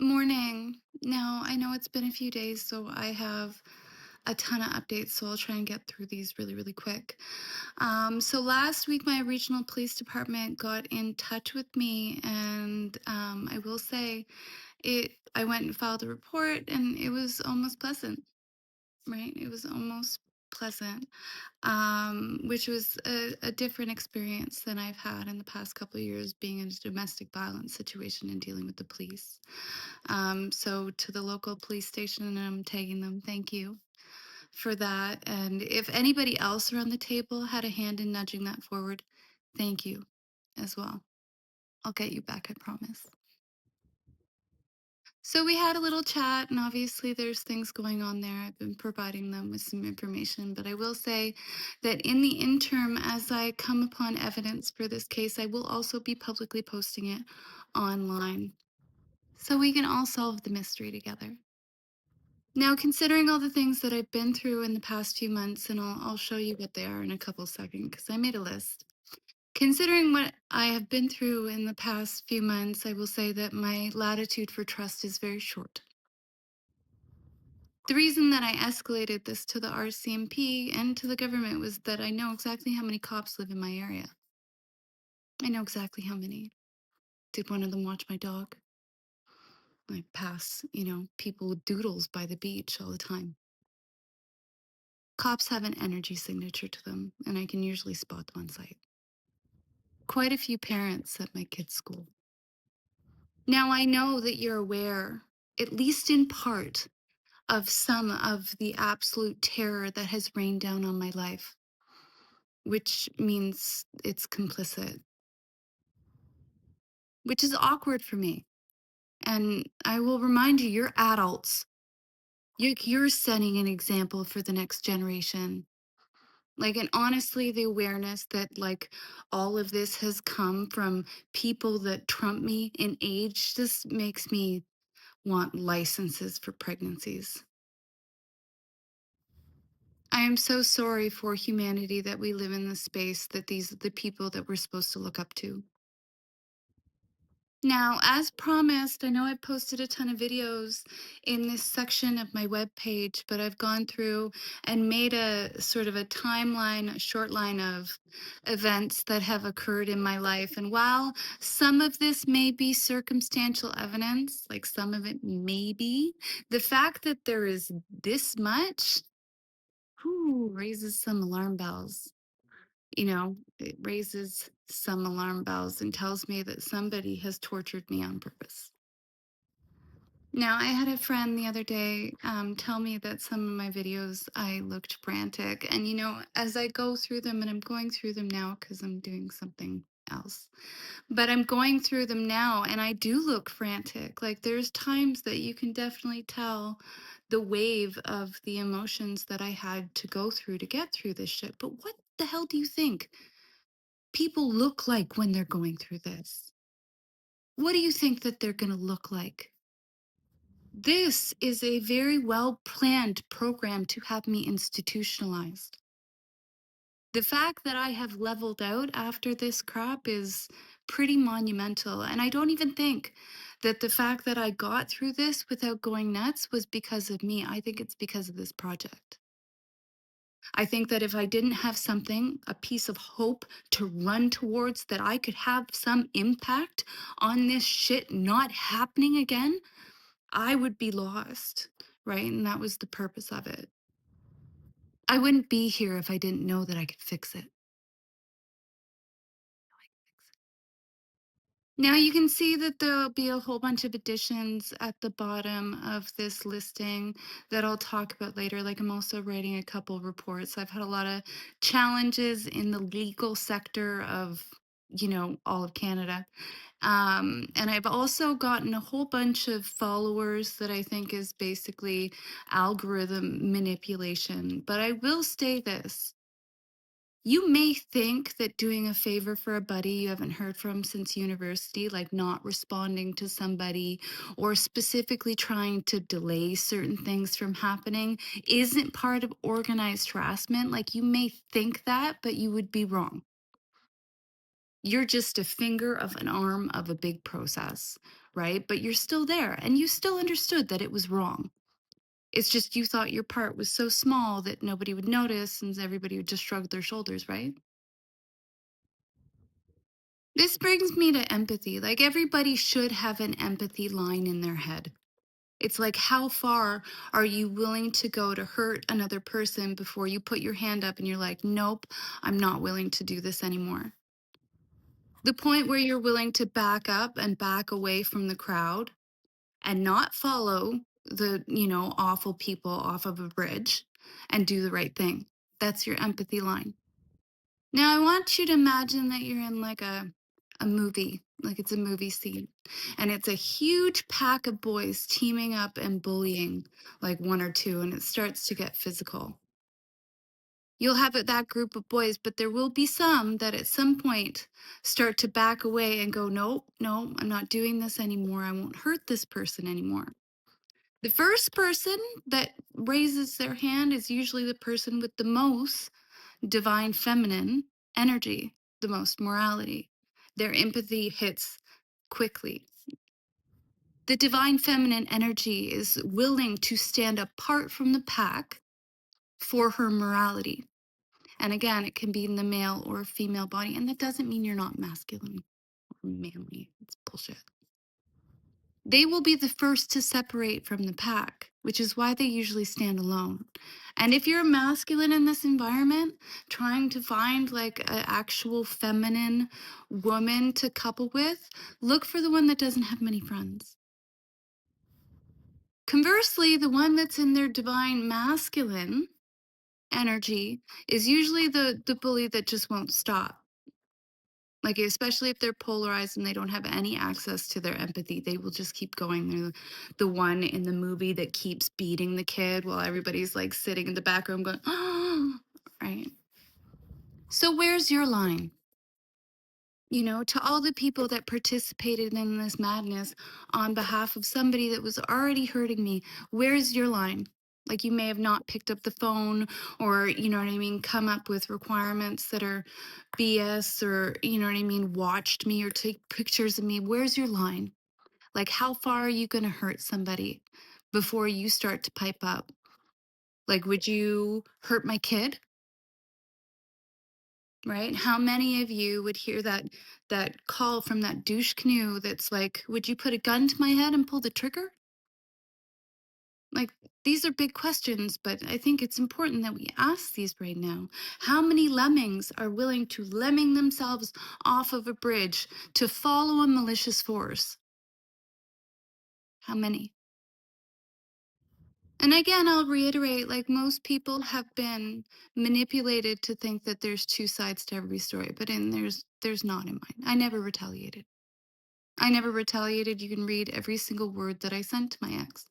Morning. Now, I know it's been a few days, so I have a ton of updates, so I'll try and get through these really, really quick. So last week, my regional police department got in touch with me, and I will say I went and filed a report, and it was almost pleasant, right? It was almost pleasant, which was a different experience than I've had in the past couple of years being in a domestic violence situation and dealing with the police. So to the local police station, and I'm tagging them, thank you for that. And if anybody else around the table had a hand in nudging that forward, thank you as well. I'll get you back, I promise. So we had a little chat, and obviously there's things going on there. I've been providing them with some information, but I will say that in the interim, as I come upon evidence for this case, I will also be publicly posting it online so we can all solve the mystery together. Now, considering all the things that I've been through in the past few months, and I'll show you what they are in a couple seconds because I made a list. Considering what I have been through in the past few months, I will say that my latitude for trust is very short. The reason that I escalated this to the RCMP and to the government was that I know exactly how many cops live in my area. I know exactly how many. Did one of them watch my dog? I pass, people with doodles by the beach all the time. Cops have an energy signature to them, and I can usually spot them on site. Quite a few parents at my kids' school. Now, I know that you're aware, at least in part, of some of the absolute terror that has rained down on my life, which means it's complicit, which is awkward for me. And I will remind you, you're adults. You're setting an example for the next generation. And honestly, the awareness that, all of this has come from people that trump me in age just makes me want licenses for pregnancies. I am so sorry for humanity that we live in the space that these are the people that we're supposed to look up to. Now, as promised, I know I posted a ton of videos in this section of my webpage, but I've gone through and made a sort of a timeline, a short line of events that have occurred in my life. And while some of this may be circumstantial evidence, like some of it may be, the fact that there is this much raises some alarm bells. It raises some alarm bells and tells me that somebody has tortured me on purpose. Now, I had a friend the other day tell me that some of my videos I looked frantic. And, as I go through them, and I'm going through them now because I'm doing something else, but I'm going through them now and I do look frantic. Like, there's times that you can definitely tell the wave of the emotions that I had to go through to get through this shit. But what the hell do you think people look like when they're going through this? What do you think that they're going to look like? This is a very well planned program to have me institutionalized. The fact that I have leveled out after this crap is pretty monumental. And I don't even think that the fact that I got through this without going nuts was because of me. I think it's because of this project. I think that if I didn't have something, a piece of hope to run towards, that I could have some impact on this shit not happening again, I would be lost, right? And that was the purpose of it. I wouldn't be here if I didn't know that I could fix it. Now you can see that there'll be a whole bunch of additions at the bottom of this listing that I'll talk about later. Like, I'm also writing a couple reports. I've had a lot of challenges in the legal sector of, all of Canada. And I've also gotten a whole bunch of followers that I think is basically algorithm manipulation. But I will say this. You may think that doing a favor for a buddy you haven't heard from since university, like not responding to somebody or specifically trying to delay certain things from happening, isn't part of organized harassment. Like, you may think that, but you would be wrong. You're just a finger of an arm of a big process, right? But you're still there and you still understood that it was wrong. It's just you thought your part was so small that nobody would notice and everybody would just shrug their shoulders, right? This brings me to empathy. Like everybody should have an empathy line in their head. It's like, how far are you willing to go to hurt another person before you put your hand up and you're like, nope, I'm not willing to do this anymore? The point where you're willing to back up and back away from the crowd and not follow the, awful people off of a bridge and do the right thing. That's your empathy line. Now, I want you to imagine that you're in like a movie, like it's a movie scene, and it's a huge pack of boys teaming up and bullying like one or two, and it starts to get physical. You'll have that group of boys, but there will be some that at some point start to back away and go, nope, no, I'm not doing this anymore. I won't hurt this person anymore. The first person that raises their hand is usually the person with the most divine feminine energy, the most morality. Their empathy hits quickly. The divine feminine energy is willing to stand apart from the pack for her morality. And again, it can be in the male or female body. And that doesn't mean you're not masculine or manly. It's bullshit. They will be the first to separate from the pack, which is why they usually stand alone. And if you're masculine in this environment, trying to find like an actual feminine woman to couple with, look for the one that doesn't have many friends. Conversely, the one that's in their divine masculine energy is usually the bully that just won't stop. Like, especially if they're polarized and they don't have any access to their empathy, they will just keep going. They're the one in the movie that keeps beating the kid while everybody's like sitting in the back room going, oh, right. So, where's your line? To all the people that participated in this madness on behalf of somebody that was already hurting me, where's your line? Like, you may have not picked up the phone or, you know what I mean, come up with requirements that are BS or, you know what I mean, watched me or take pictures of me. Where's your line? Like, how far are you going to hurt somebody before you start to pipe up? Like, would you hurt my kid? Right? How many of you would hear that call from that douche canoe that's like, would you put a gun to my head and pull the trigger? Like, these are big questions, but I think it's important that we ask these right now. How many lemmings are willing to lemming themselves off of a bridge to follow a malicious force? How many? And again, I'll reiterate, like, most people have been manipulated to think that there's two sides to every story, but there's not in mine. I never retaliated. I never retaliated. You can read every single word that I sent to my ex.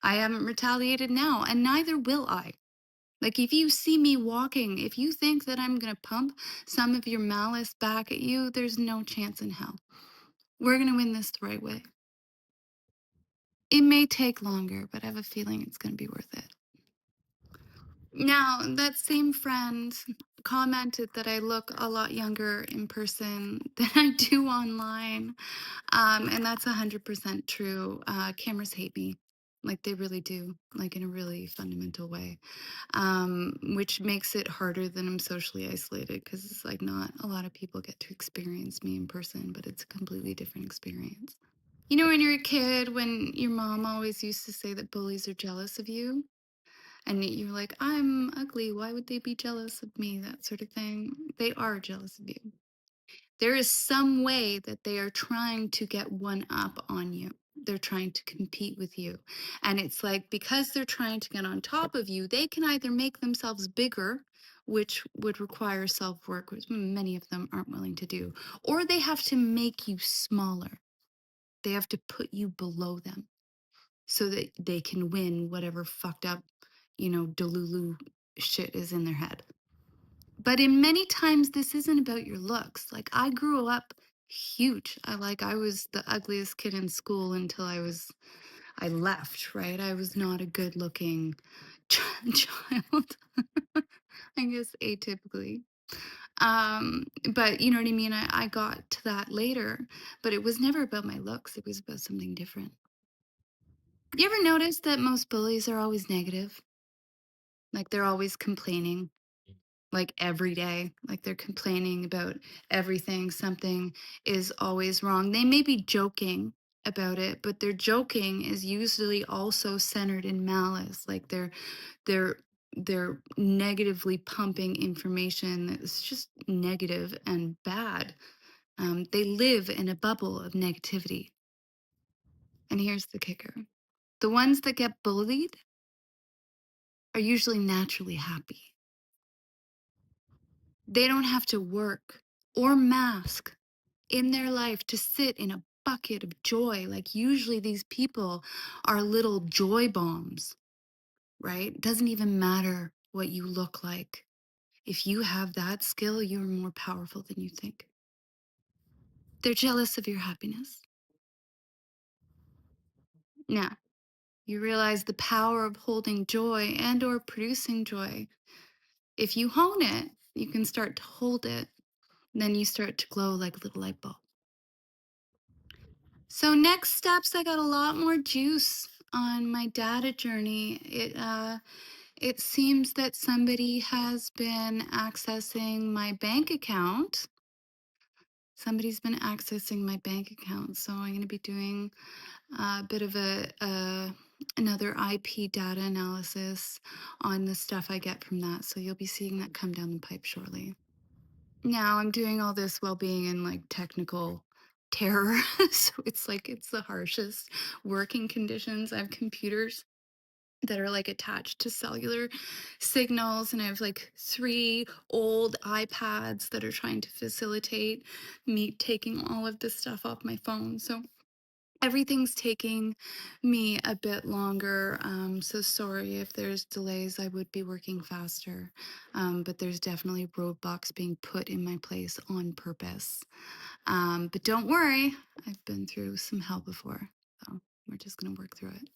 I haven't retaliated now, and neither will I. Like, if you see me walking, if you think that I'm going to pump some of your malice back at you, there's no chance in hell. We're going to win this the right way. It may take longer, but I have a feeling it's going to be worth it. Now, that same friend commented that I look a lot younger in person than I do online. And that's 100% true. Cameras hate me. Like they really do, like in a really fundamental way, which makes it harder than I'm socially isolated because it's like not a lot of people get to experience me in person, but it's a completely different experience. When you're a kid, when your mom always used to say that bullies are jealous of you, and you're like, I'm ugly. Why would they be jealous of me? That sort of thing. They are jealous of you. There is some way that they are trying to get one up on you. They're trying to compete with you. And it's like, because they're trying to get on top of you, they can either make themselves bigger, which would require self work, which many of them aren't willing to do, or they have to make you smaller. They have to put you below them so that they can win whatever fucked up, Delulu shit is in their head. But in many times, this isn't about your looks. Like, I grew up huge. I was the ugliest kid in school until I left, right? I was not a good looking child, I guess atypically. But you know what I mean? I got to that later, but it was never about my looks. It was about something different. You ever notice that most bullies are always negative? Like they're always complaining, like every day. Like they're complaining about everything. Something is always wrong. They may be joking about it, but their joking is usually also centered in malice. Like they're they're negatively pumping information that's just negative and bad. They live in a bubble of negativity. And here's the kicker: the ones that get bullied are usually naturally happy. They don't have to work or mask in their life to sit in a bucket of joy. Like, usually, these people are little joy bombs, right? It doesn't even matter what you look like. If you have that skill, you're more powerful than you think. They're jealous of your happiness. Now, you realize the power of holding joy and or producing joy. If you hone it, you can start to hold it. Then you start to glow like a little light bulb. So next steps, I got a lot more juice on my data journey. It seems that somebody has been accessing my bank account. Somebody's been accessing my bank account, so I'm going to be doing a bit of another IP data analysis on the stuff I get from that. So you'll be seeing that come down the pipe shortly. Now I'm doing all this while being in like technical terror. So it's like it's the harshest working conditions. I have computers that are like attached to cellular signals, and I have like three old iPads that are trying to facilitate me taking all of this stuff off my phone. So everything's taking me a bit longer. So sorry if there's delays. I would be working faster. But there's definitely roadblocks being put in my place on purpose. But don't worry, I've been through some hell before. So we're just going to work through it.